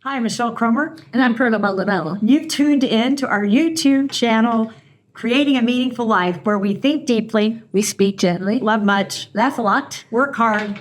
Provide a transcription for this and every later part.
Hi, I'm Michelle Cromer. And I'm Perla Maldonado. You've tuned in to our YouTube channel, Creating a Meaningful Life, where we think deeply, We speak gently, love much, laugh a lot, work hard,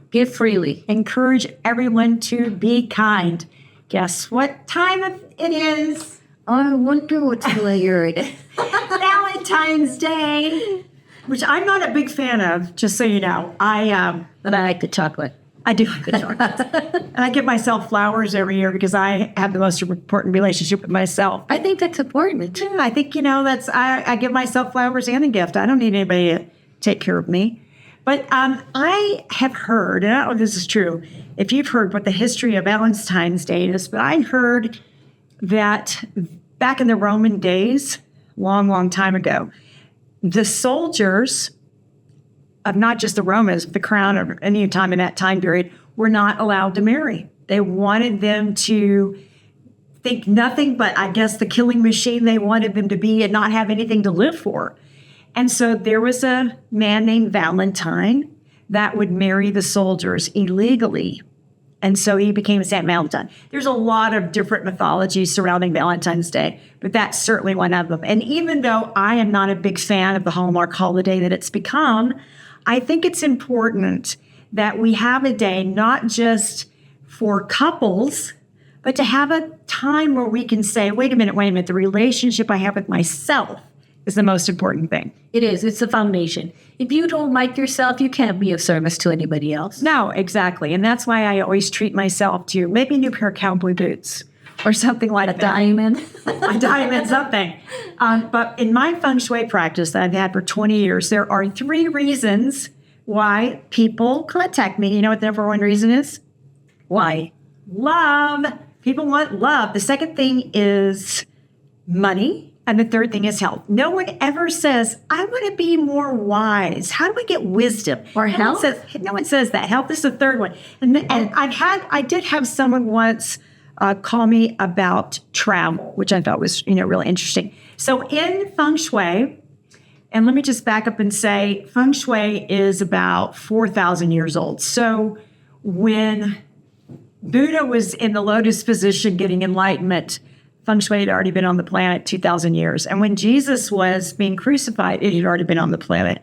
give freely. encourage everyone to be kind. Guess what time it is? I wonder what's layered. Valentine's Day, which I'm not a big fan of, just so you know. But I like the chocolate. I do like the chocolate. And I give myself flowers every year because I have the most important relationship with myself. I think that's important. Yeah, I think, I give myself flowers and a gift. I don't need anybody to take care of me. But I have heard, and I don't know if this is true, if you've heard what the history of Valentine's Day is, but I heard that back in the Roman days, long, long time ago, the soldiers of not just the Romans, but the crown or any time in that time period, were not allowed to marry. They wanted them to think nothing but, I guess, the killing machine they wanted them to be and not have anything to live for. And so there was a man named Valentine that would marry the soldiers illegally. And so he became Saint Valentine. There's a lot of different mythologies surrounding Valentine's Day, but that's certainly one of them. And even though I am not a big fan of the Hallmark holiday that it's become, I think it's important that we have a day not just for couples, but to have a time where we can say, wait a minute, the relationship I have with myself is the most important thing. It is. It's the foundation. If you don't like yourself, you can't be of service to anybody else. No, exactly. And that's why I always treat myself to maybe a new pair of cowboy boots or something like that. Diamond. A diamond something. But in my Feng Shui practice that I've had for 20 years, there are 3 reasons why people contact me. You know what the number one reason is? Why? Love. People want love. The second thing is money. And the third thing is health. No one ever says, I want to be more wise. How do I get wisdom? Or health? No one says that. Health is the third one. And I did have someone once call me about travel, which I thought was, really interesting. So in Feng Shui, and let me just back up and say, Feng Shui is about 4,000 years old. So when Buddha was in the lotus position getting enlightenment, Feng Shui had already been on the planet 2,000 years. And when Jesus was being crucified, it had already been on the planet,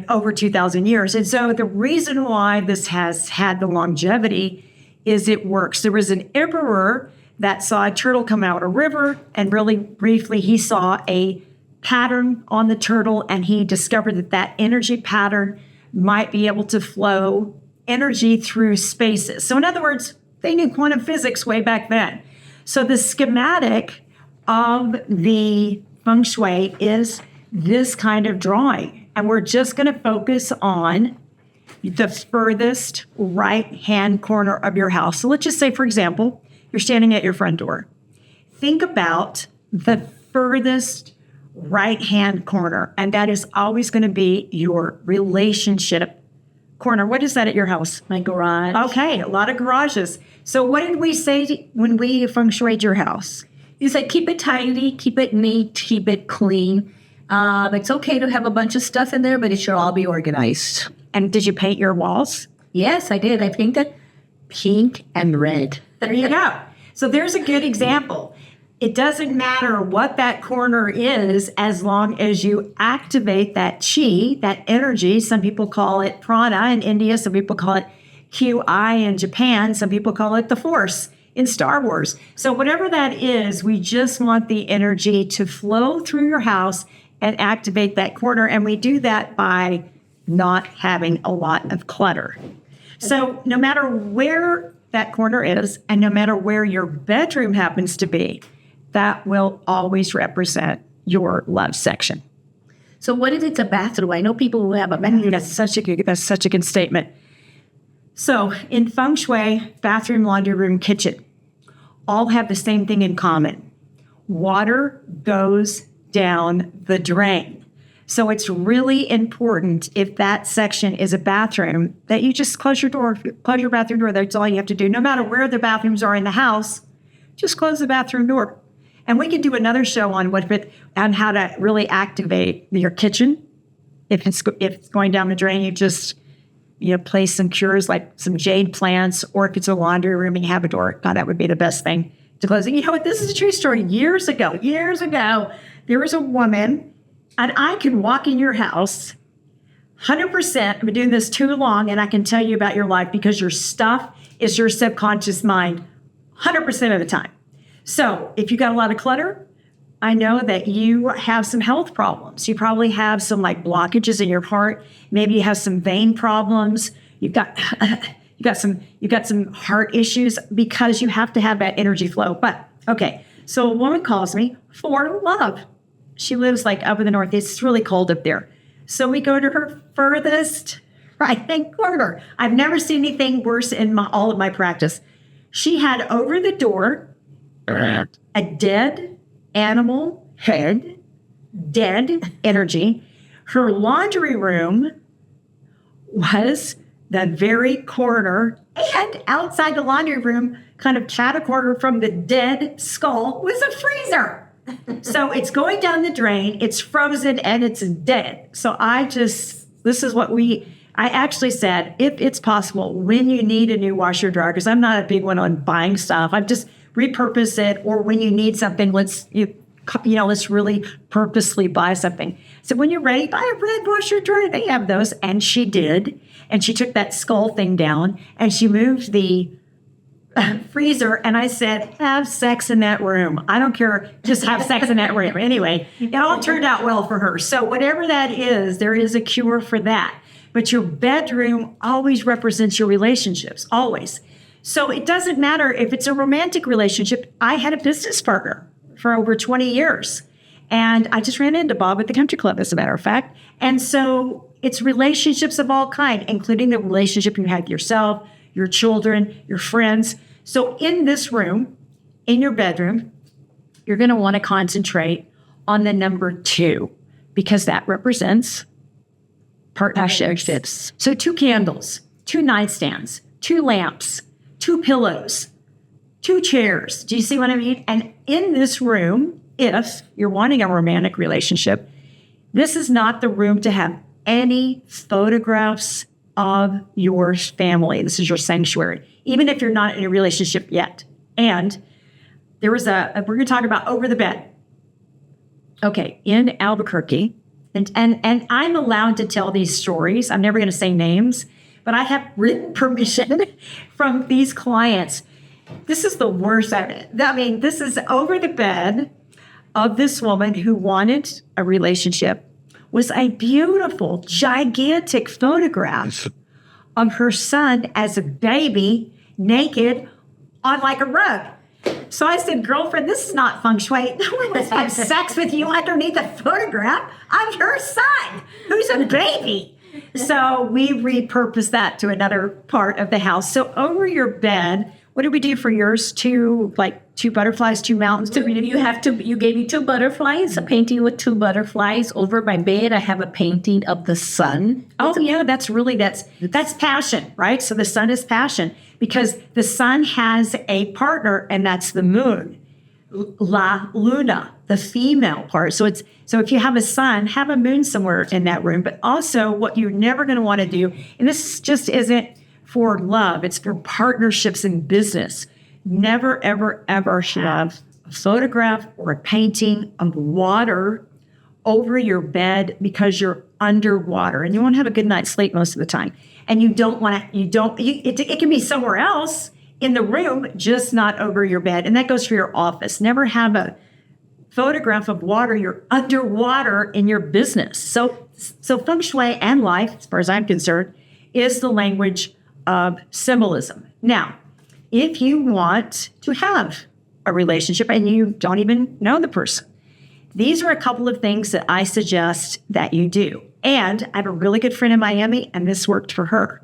over 2,000 years. And so the reason why this has had the longevity is it works. There was an emperor that saw a turtle come out of a river, and really briefly, he saw a pattern on the turtle, and he discovered that energy pattern might be able to flow energy through spaces. So in other words, they knew quantum physics way back then. So the schematic of the Feng Shui is this kind of drawing. And we're just going to focus on the furthest right-hand corner of your house. So let's just say, for example, you're standing at your front door. Think about the furthest right-hand corner, and that is always going to be your relationship corner. What is that at your house? My garage. Okay, a lot of garages. So what did we say when we feng shuied your house? You said keep it tidy, keep it neat, keep it clean. It's okay to have a bunch of stuff in there, but it should all be organized. And did you paint your walls? Yes, I did. I painted pink and red. There you go. So there's a good example. It doesn't matter what that corner is as long as you activate that chi, that energy. Some people call it prana in India. Some people call it QI in Japan. Some people call it the force in Star Wars. So whatever that is, we just want the energy to flow through your house and activate that corner. And we do that by not having a lot of clutter. So no matter where that corner is, and no matter where your bedroom happens to be, that will always represent your love section. So what if it's a bathroom? I know people who have a bathroom. That's such a good statement. So in Feng Shui, bathroom, laundry room, kitchen, all have the same thing in common. Water goes down the drain. So it's really important, if that section is a bathroom, that you just close your bathroom door. That's all you have to do. No matter where the bathrooms are in the house, just close the bathroom door. And we can do another show on how to really activate your kitchen. If it's going down the drain, you just place some cures like some jade plants, or if it's a laundry room and you have a door, God, that would be the best thing to close it. You know what? This is a true story. Years ago, there was a woman, and I can walk in your house 100%. I've been doing this too long, and I can tell you about your life because your stuff is your subconscious mind 100% of the time. So if you got a lot of clutter, I know that you have some health problems. You probably have some like blockages in your heart. Maybe you have some vein problems. You've got some heart issues because you have to have that energy flow. But okay, so a woman calls me for love. She lives like up in the north. It's really cold up there. So we go to her furthest right-hand corner. I've never seen anything worse in all of my practice. She had over the door a dead animal head, dead energy. Her laundry room was the very corner, and outside the laundry room, kind of cat corner from the dead skull, was a freezer. So it's going down the drain, it's frozen, and it's dead. So this is what I actually said, if it's possible, when you need a new washer dryer, because I'm not a big one on buying stuff, I've just repurpose it, or when you need something, let's really purposely buy something. So when you're ready, buy a red washer dryer. They have those. And she did. And she took that skull thing down and she moved the freezer. And I said, have sex in that room. I don't care. Just have sex in that room. Anyway, it all turned out well for her. So whatever that is, there is a cure for that. But your bedroom always represents your relationships, always. So it doesn't matter if it's a romantic relationship. I had a business partner for over 20 years. And I just ran into Bob at the country club, as a matter of fact. And so it's relationships of all kinds, including the relationship you have with yourself, your children, your friends. So in this room, in your bedroom, you're going to want to concentrate on the number 2, because that represents partnerships. So 2 candles, 2 nightstands, 2 lamps, 2 pillows, 2 chairs. Do you see what I mean? And in this room, if you're wanting a romantic relationship, this is not the room to have any photographs of your family. This is your sanctuary, even if you're not in a relationship yet. And there was we're going to talk about over the bed. Okay, in Albuquerque, and I'm allowed to tell these stories. I'm never going to say names, but I have written permission from these clients. This is the worst of it. I mean, this is over the bed of this woman who wanted a relationship, was a beautiful, gigantic photograph of her son as a baby, naked, on like a rug. So I said, girlfriend, this is not feng shui. No one wants to have sex with you underneath a photograph of your son, who's a baby. So we repurposed that to another part of the house. So over your bed, what did we do for yours? 2 butterflies, 2 mountains. You gave me 2 butterflies, a painting with 2 butterflies. Over my bed, I have a painting of the sun. Oh yeah, that's passion, right? So the sun is passion, because the sun has a partner, and that's the moon, La Luna, the female part. So if you have a sun, have a moon somewhere in that room. But also, what you're never going to want to do, and this just isn't for love, it's for partnerships in business. Never, ever, ever have a photograph or a painting of water over your bed, because you're underwater and you won't have a good night's sleep most of the time. And it can be somewhere else in the room, just not over your bed. And that goes for your office. Never have a photograph of water. You're underwater in your business. So feng shui and life, as far as I'm concerned, is the language of symbolism. Now, if you want to have a relationship and you don't even know the person, these are a couple of things that I suggest that you do. And I have a really good friend in Miami, and this worked for her.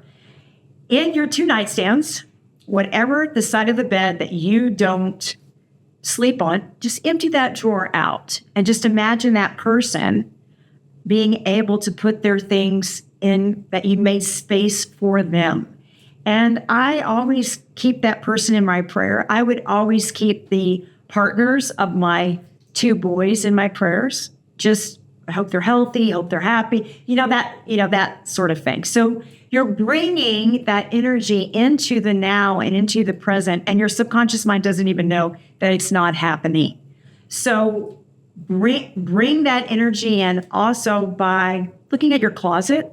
In your 2 nightstands, whatever the side of the bed that you don't sleep on, just empty that drawer out and just imagine that person being able to put their things in, that you made space for them. And I always keep that person in my prayer. I would always keep the partners of my 2 boys in my prayers, just I hope they're healthy, hope they're happy, that sort of thing. So you're bringing that energy into the now and into the present, and your subconscious mind doesn't even know that it's not happening. So bring that energy in also by looking at your closet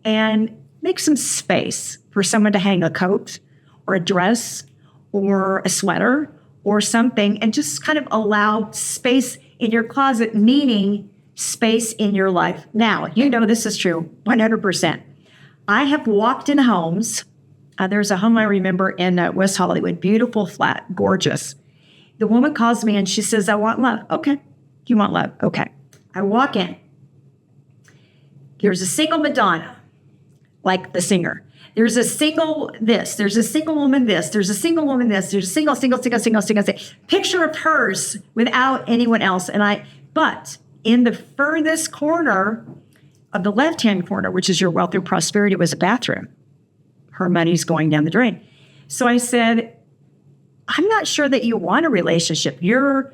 and make some space for someone to hang a coat or a dress or a sweater or something, and just kind of allow space in your closet, meaning space in your life. Now, this is true, 100%. I have walked in homes. There's a home I remember in West Hollywood, beautiful flat, gorgeous. The woman calls me and she says, I want love. Okay. You want love? Okay. I walk in. There's a single Madonna, like the singer. There's a single this. There's a single woman this. There's a single woman this. There's a single. Picture of hers without anyone else. But in the furthest corner of the left-hand corner, which is your wealth and prosperity, was a bathroom. Her money's going down the drain. So I said, I'm not sure that you want a relationship. Your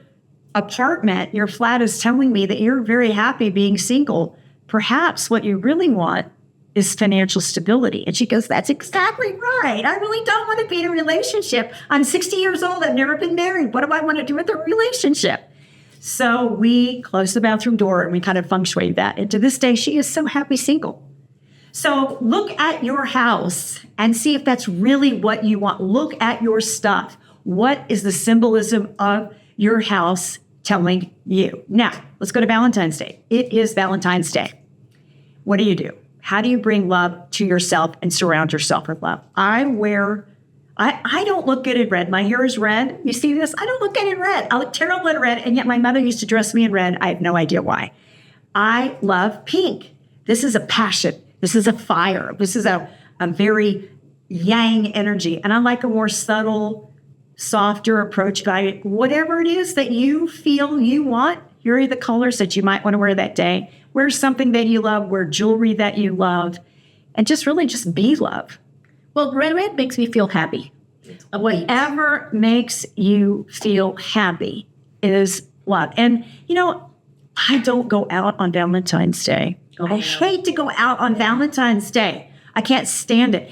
apartment, your flat is telling me that you're very happy being single. Perhaps what you really want is financial stability. And she goes, that's exactly right. I really don't want to be in a relationship. I'm 60 years old. I've never been married. What do I want to do with a relationship? So we closed the bathroom door and we kind of feng shuied that. And to this day, she is so happy single. So look at your house and see if that's really what you want. Look at your stuff. What is the symbolism of your house telling you? Now, let's go to Valentine's Day. It is Valentine's Day. What do? How do you bring love to yourself and surround yourself with love? I don't look good in red. My hair is red. You see this? I don't look good in red. I look terrible in red, and yet my mother used to dress me in red. I have no idea why. I love pink. This is a passion. This is a fire. This is a very yang energy. And I like a more subtle, softer approach. Whatever it is that you feel you want, here are the colors that you might want to wear that day. Wear something that you love. Wear jewelry that you love. And just be love. Well, red makes me feel happy. Whatever makes you feel happy is love. And, I don't go out on Valentine's Day. I hate to go out on Valentine's Day. I can't stand it.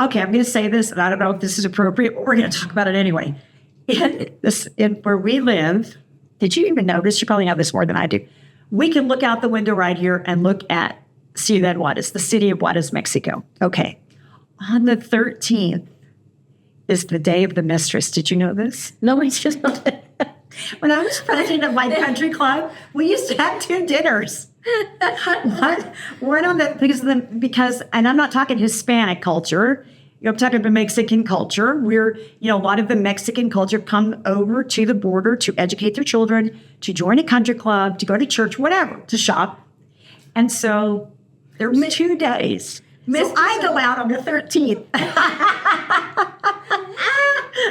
Okay, I'm going to say this, and I don't know if this is appropriate, but we're going to talk about it anyway. In where we live, did you even notice? You probably know this more than I do. We can look out the window right here and look at Ciudad Juarez, the city of Juarez, Mexico. Okay. On the 13th is the day of the mistress. Did you know this? No, it's just not. When I was president of my country club, we used to have 2 dinners. One on the because and I'm not talking Hispanic culture. I'm talking about Mexican culture. A lot of the Mexican culture come over to the border to educate their children, to join a country club, to go to church, whatever, to shop. And so there were 2 days. So I go out on the 13th.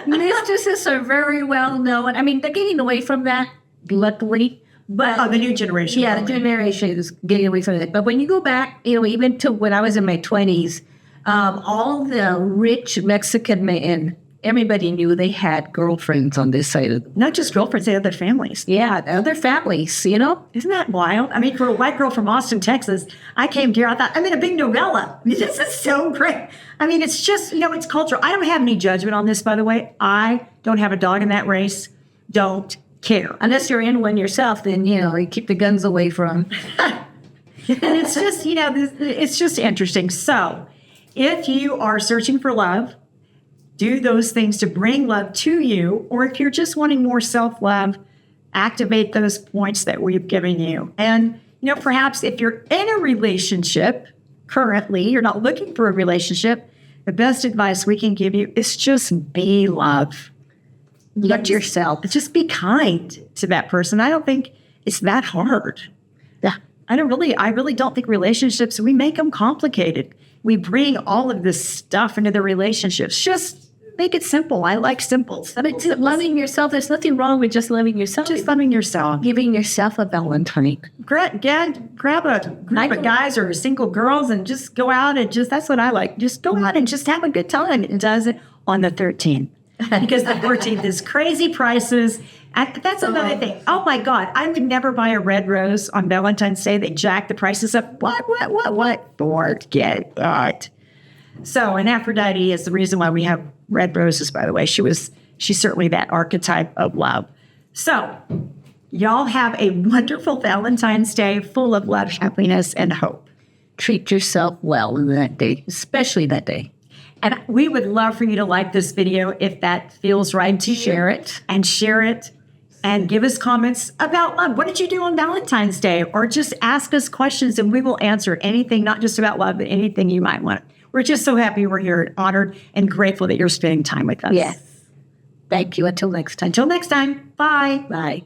Mistresses are very well known. I mean, they're getting away from that, luckily. But the new generation. Yeah, the generation is getting away from it. But when you go back, even to when I was in my 20s, all the rich Mexican men, everybody knew they had girlfriends on this side of the Not just girlfriends, they had their families. Yeah, other families, Isn't that wild? I mean, for a white girl from Austin, Texas, I came here, I thought, I'm in a big novella. This is so great. I mean, it's just, it's cultural. I don't have any judgment on this, by the way. I don't have a dog in that race. Don't care. Unless you're in one yourself, then, you keep the guns away from. And it's just, it's just interesting. So if you are searching for love, do those things to bring love to you, or if you're just wanting more self-love, activate those points that we've given you. And, perhaps if you're in a relationship currently, you're not looking for a relationship, the best advice we can give you is just be love. Love yourself. Just be kind to that person. I don't think it's that hard. Yeah. I really don't think relationships, we make them complicated. We bring all of this stuff into the relationships. Just make it simple. I like simple. I mean, loving yourself, there's nothing wrong with just loving yourself. Just loving yourself. Giving yourself a Valentine. Grab a group of guys or single girls and just go out and that's what I like. Just go out and just have a good time. It does it on the 13th. Because the 14th is crazy prices. And that's another thing. Oh my God, I would never buy a red rose on Valentine's Day. They jack the prices up. What? Forget that. So, and Aphrodite is the reason why we have red roses, by the way. She's certainly that archetype of love. So, y'all have a wonderful Valentine's Day full of love, happiness, and hope. Treat yourself well in that day, especially that day. And we would love for you to like this video if that feels right to you. Share it. And share it. And give us comments about love. What did you do on Valentine's Day? Or just ask us questions and we will answer anything, not just about love, but anything you might want. We're just so happy we're here, honored and grateful that you're spending time with us. Yes. Thank you. Until next time. Until next time. Bye. Bye.